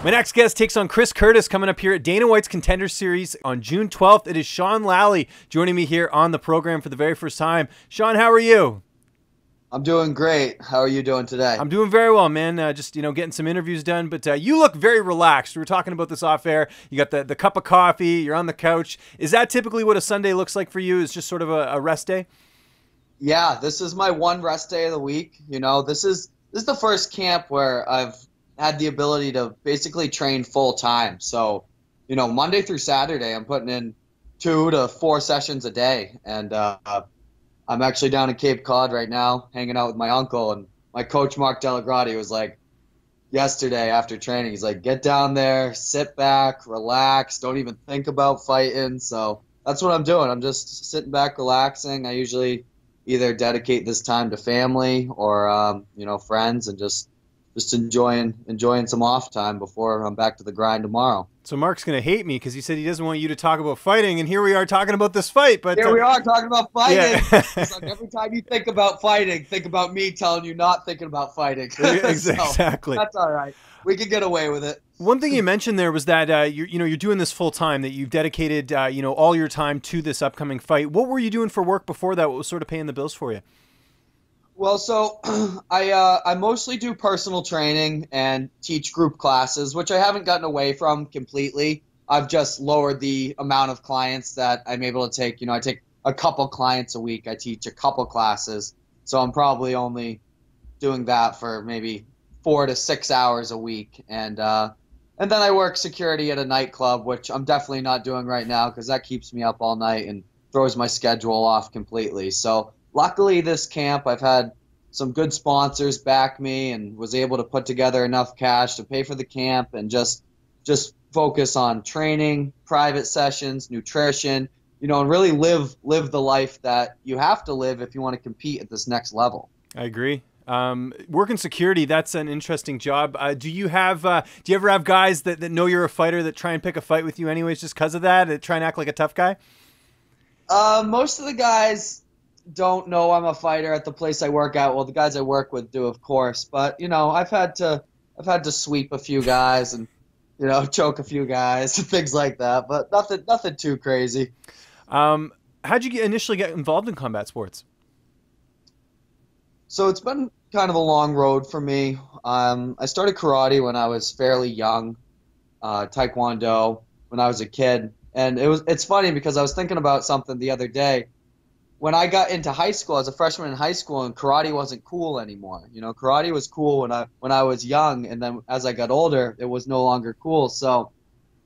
My next guest takes on Chris Curtis coming up here at Dana White's Contender Series on June 12th. It is Sean Lally joining me here on the program for the very first time. Sean, how are you? I'm doing great. How are you doing today? I'm doing very well, man. Just, getting some interviews done, but you look very relaxed. We were talking about this off air. You got the cup of coffee, you're on the couch. Is that typically what a Sunday looks like for you? Is just sort of a rest day? Yeah, this is my one rest day of the week. This is the first camp where I've had the ability to basically train full time. So, Monday through Saturday, I'm putting in 2 to 4 sessions a day. And I'm actually down in Cape Cod right now, hanging out with my uncle. And my coach, Mark Delagrati, was like, yesterday after training, he's like, get down there, sit back, relax, don't even think about fighting. So that's what I'm doing. I'm just sitting back, relaxing. I usually either dedicate this time to family or, friends, and just enjoying some off time before I'm back to the grind tomorrow. So Mark's going to hate me because he said he doesn't want you to talk about fighting, and here we are talking about this fight. But here we are talking about fighting. Yeah. It's like every time you think about fighting, think about me telling you not thinking about fighting. Exactly. So, that's all right. We can get away with it. One thing you mentioned there was that you're doing this full time, that you've dedicated all your time to this upcoming fight. What were you doing for work before that? What was sort of paying the bills for you? Well, so I mostly do personal training and teach group classes, which I haven't gotten away from completely. I've just lowered the amount of clients that I'm able to take. I take a couple clients a week. I teach a couple classes. So I'm probably only doing that for maybe 4 to 6 hours a week. And then I work security at a nightclub, which I'm definitely not doing right now because that keeps me up all night and throws my schedule off completely. So luckily, this camp, I've had some good sponsors back me and was able to put together enough cash to pay for the camp and just focus on training, private sessions, nutrition, and really live the life that you have to live if you want to compete at this next level. I agree. Working security, that's an interesting job. Do you ever have guys that know you're a fighter that try and pick a fight with you anyways just because of that, that try and act like a tough guy? Most of the guys don't know I'm a fighter at the place I work at. Well, the guys I work with do, of course. But I've had to sweep a few guys and choke a few guys, things like that. But nothing too crazy. How'd you initially get involved in combat sports? So it's been kind of a long road for me. I started karate when I was fairly young, taekwondo when I was a kid, and it's funny because I was thinking about something the other day. When I got into high school, as a freshman in high school, and karate wasn't cool anymore. Karate was cool when I was young, and then as I got older, it was no longer cool. So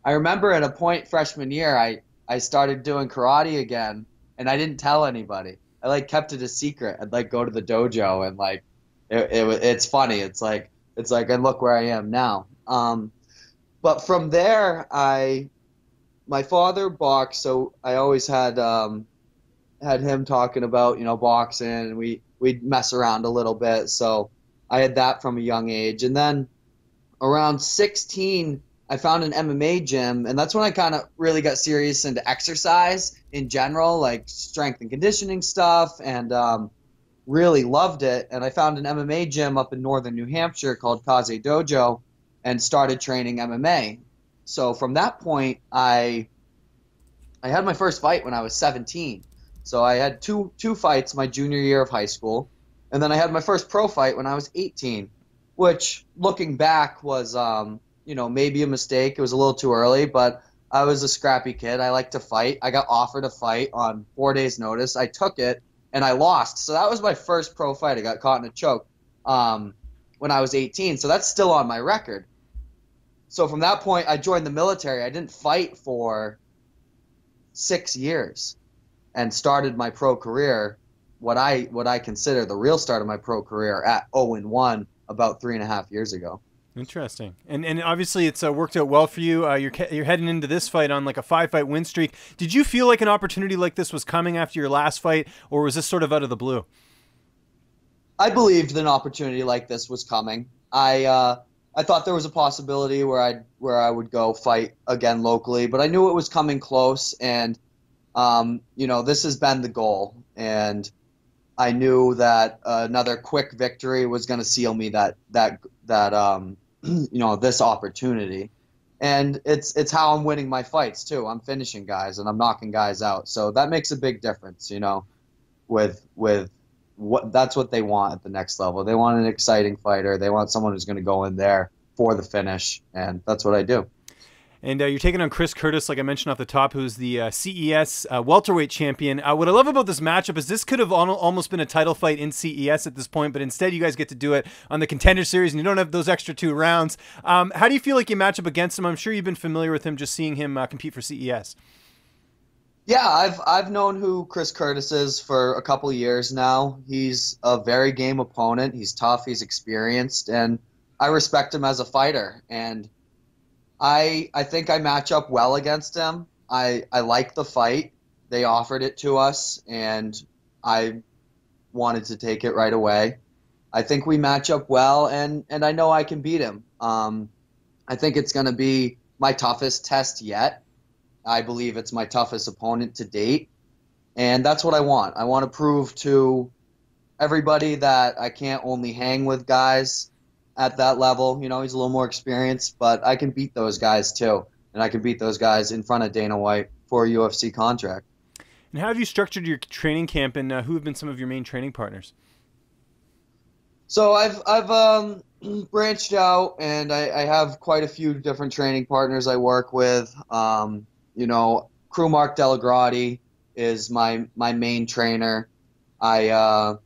I remember at a point freshman year, I started doing karate again, and I didn't tell anybody. I kept it a secret. I'd go to the dojo, and it's funny. It's like and look where I am now. But from there, my father boxed, so I always had him talking about boxing, and we'd mess around a little bit. So I had that from a young age, and then around 16 I found an MMA gym, and that's when I kind of really got serious into exercise in general, like strength and conditioning stuff, and really loved it. And I found an MMA gym up in northern New Hampshire called Kaze Dojo and started training MMA. So from that point, I had my first fight when I was 17. So I had two fights my junior year of high school, and then I had my first pro fight when I was 18, which looking back was maybe a mistake. It was a little too early, but I was a scrappy kid. I liked to fight. I got offered a fight on 4 days' notice. I took it, and I lost. So that was my first pro fight. I got caught in a choke when I was 18. So that's still on my record. So from that point, I joined the military. I didn't fight for 6 years and started my pro career, what I consider the real start of my pro career, at 0-1 about 3.5 years ago. Interesting. And obviously it's worked out well for you. You're heading into this fight on a 5-fight win streak. Did you feel like an opportunity like this was coming after your last fight, or was this sort of out of the blue? I believed an opportunity like this was coming. I thought there was a possibility where I would go fight again locally, but I knew it was coming close, and this has been the goal, and I knew that another quick victory was going to seal me that this opportunity. And it's how I'm winning my fights too. I'm finishing guys and I'm knocking guys out. So that makes a big difference, with what that's what they want at the next level. They want an exciting fighter. They want someone who's going to go in there for the finish, and that's what I do. And you're taking on Chris Curtis, like I mentioned off the top, who's the CES welterweight champion. What I love about this matchup is this could have almost been a title fight in CES at this point, but instead you guys get to do it on the Contender Series, and you don't have those extra 2 rounds. How do you feel like you match up against him? I'm sure you've been familiar with him just seeing him compete for CES. Yeah, I've known who Chris Curtis is for a couple of years now. He's a very game opponent. He's tough. He's experienced, and I respect him as a fighter. And I think I match up well against him. I like the fight. They offered it to us, and I wanted to take it right away. I think we match up well, and I know I can beat him. I think it's going to be my toughest test yet. I believe it's my toughest opponent to date, and that's what I want. I want to prove to everybody that I can't only hang with guys at that level. He's a little more experienced, but I can beat those guys too. And I can beat those guys in front of Dana White for a UFC contract. And how have you structured your training camp, and who have been some of your main training partners? So I've branched out, and I have quite a few different training partners I work with. Crew Mark Delagrati is my main trainer. I've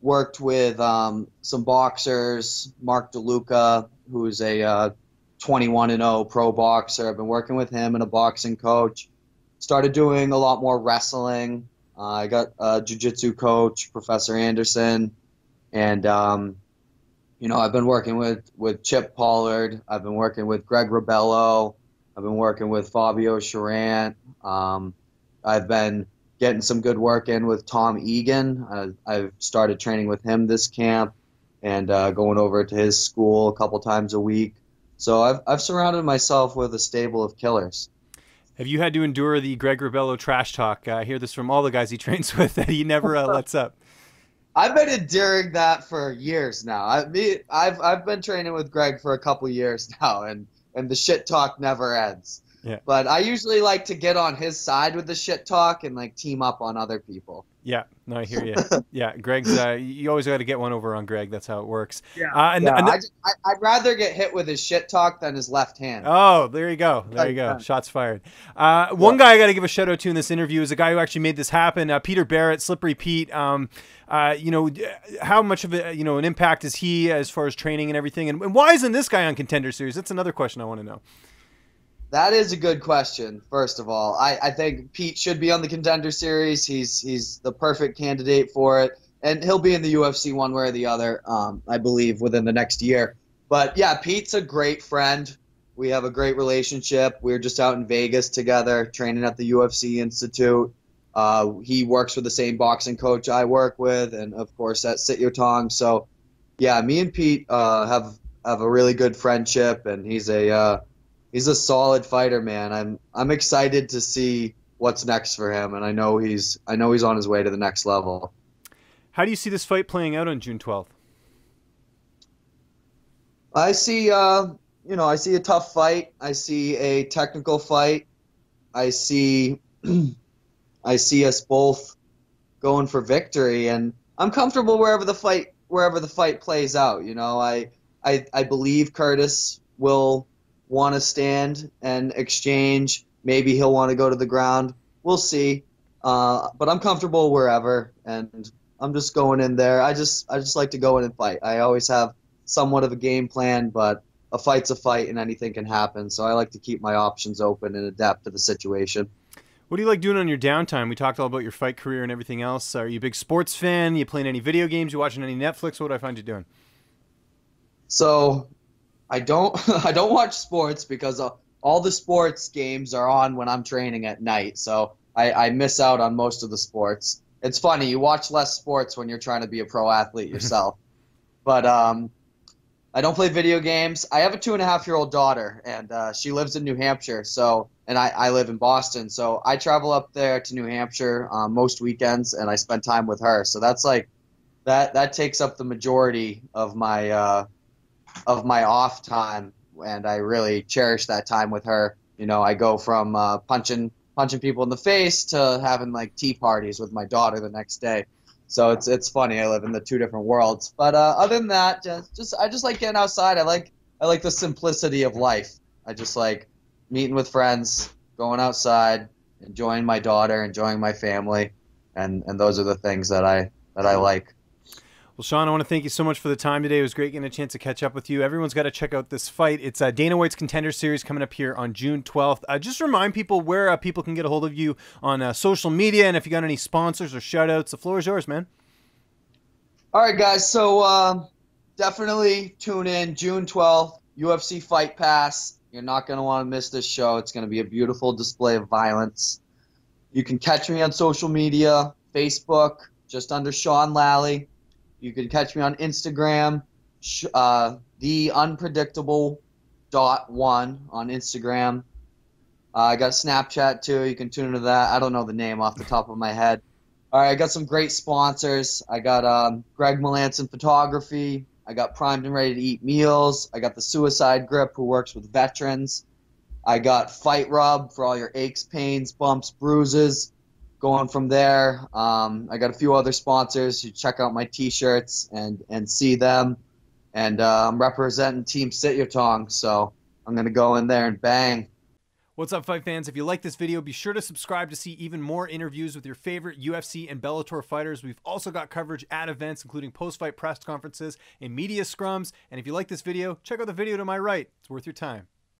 worked with some boxers, Mark DeLuca, who's a 21-0 pro boxer. I've been working with him and a boxing coach. Started doing a lot more wrestling. I got a jiu-jitsu coach, Professor Anderson. And, I've been working with Chip Pollard. I've been working with Greg Rebello. I've been working with Fabio Charant. I've been getting some good work in with Tom Egan. I've started training with him this camp and going over to his school a couple times a week. So I've surrounded myself with a stable of killers. Have you had to endure the Greg Rebello trash talk? I hear this from all the guys he trains with, that he never lets up. I've been enduring that for years now. I've been training with Greg for a couple years now, and the shit talk never ends. Yeah. But I usually like to get on his side with the shit talk and like team up on other people. Yeah, no, I hear you. Yeah, Greg's. You always got to get one over on Greg. That's how it works. Yeah. I'd rather get hit with his shit talk than his left hand. Oh, there you go. There you go. Shots fired. One guy I got to give a shout out to in this interview is a guy who actually made this happen. Peter Barrett, Slippery Pete. How much of an impact is he as far as training and everything? And why isn't this guy on Contender Series? That's another question I want to know. That is a good question, first of all. I think Pete should be on the Contender Series. He's the perfect candidate for it. And he'll be in the UFC one way or the other, I believe, within the next year. But, yeah, Pete's a great friend. We have a great relationship. We were just out in Vegas together training at the UFC Institute. He works with the same boxing coach I work with, and, of course, at Sit Your Tong. So, yeah, me and Pete have a really good friendship, and he's a solid fighter, man. I'm excited to see what's next for him, and I know he's on his way to the next level. How do you see this fight playing out on June 12th? I see a tough fight. I see a technical fight. I see us both going for victory, and I'm comfortable wherever the fight plays out. I believe Curtis will want to stand and exchange. Maybe he'll want to go to the ground. We'll see. But I'm comfortable wherever, and I'm just going in there. I just like to go in and fight. I always have somewhat of a game plan, but a fight's a fight and anything can happen. So I like to keep my options open and adapt to the situation. What do you like doing on your downtime? We talked all about your fight career and everything else. Are you a big sports fan? You playing any video games? You watching any Netflix? What do I find you doing? So I don't watch sports because all the sports games are on when I'm training at night. So I miss out on most of the sports. It's funny, you watch less sports when you're trying to be a pro athlete yourself. But I don't play video games. I have a 2.5-year-old daughter, and she lives in New Hampshire. And I live in Boston. So I travel up there to New Hampshire most weekends, and I spend time with her. So that's like that takes up the majority of my of my off time, and I really cherish that time with her. You know, I go from punching people in the face to having like tea parties with my daughter the next day. So it's funny. I live in the two different worlds. But other than that, I just like getting outside. I like the simplicity of life. I just like meeting with friends, going outside, enjoying my daughter, enjoying my family, and those are the things that I like. Well, Sean, I want to thank you so much for the time today. It was great getting a chance to catch up with you. Everyone's got to check out this fight. It's Dana White's Contender Series coming up here on June 12th. Just remind people where people can get a hold of you on social media, and if you got any sponsors or shout outs, the floor is yours, man. All right, guys. So definitely tune in June 12th, UFC Fight Pass. You're not going to want to miss this show. It's going to be a beautiful display of violence. You can catch me on social media, Facebook, just under Sean Lally. You can catch me on Instagram, the unpredictable.1 on Instagram. I got Snapchat too. You can tune into that. I don't know the name off the top of my head. All right, I got some great sponsors. I got Greg Melanson Photography. I got Primed and Ready to Eat Meals. I got the Suicide Grip, who works with veterans. I got Fight Rub for all your aches, pains, bumps, bruises. Going from there, I got a few other sponsors. You check out my T-shirts and see them. And I'm representing Team Sit Your Tongue, so I'm going to go in there and bang. What's up, fight fans? If you like this video, be sure to subscribe to see even more interviews with your favorite UFC and Bellator fighters. We've also got coverage at events, including post-fight press conferences and media scrums. And if you like this video, check out the video to my right. It's worth your time.